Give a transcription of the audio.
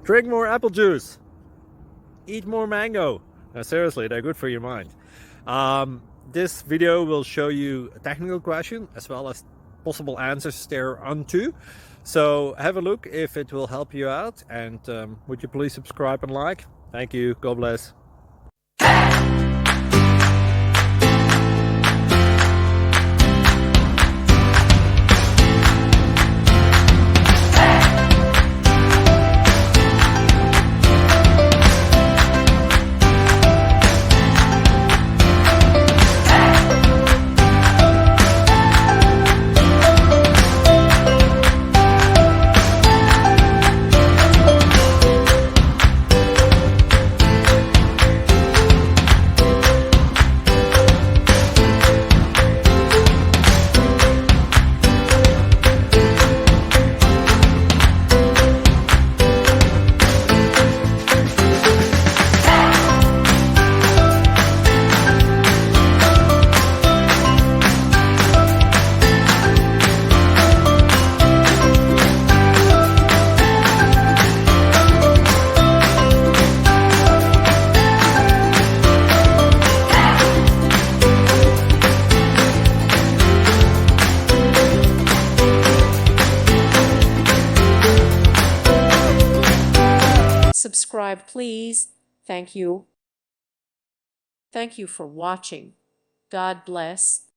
Drink more apple juice. Eat more mango. Seriously, they're good for your mind. This video will show you a technical question as well as possible answers thereunto. So have a look if it will help you out, and would you please subscribe and like? Thank you. God bless. Subscribe, please. Thank you. Thank you for watching. God bless.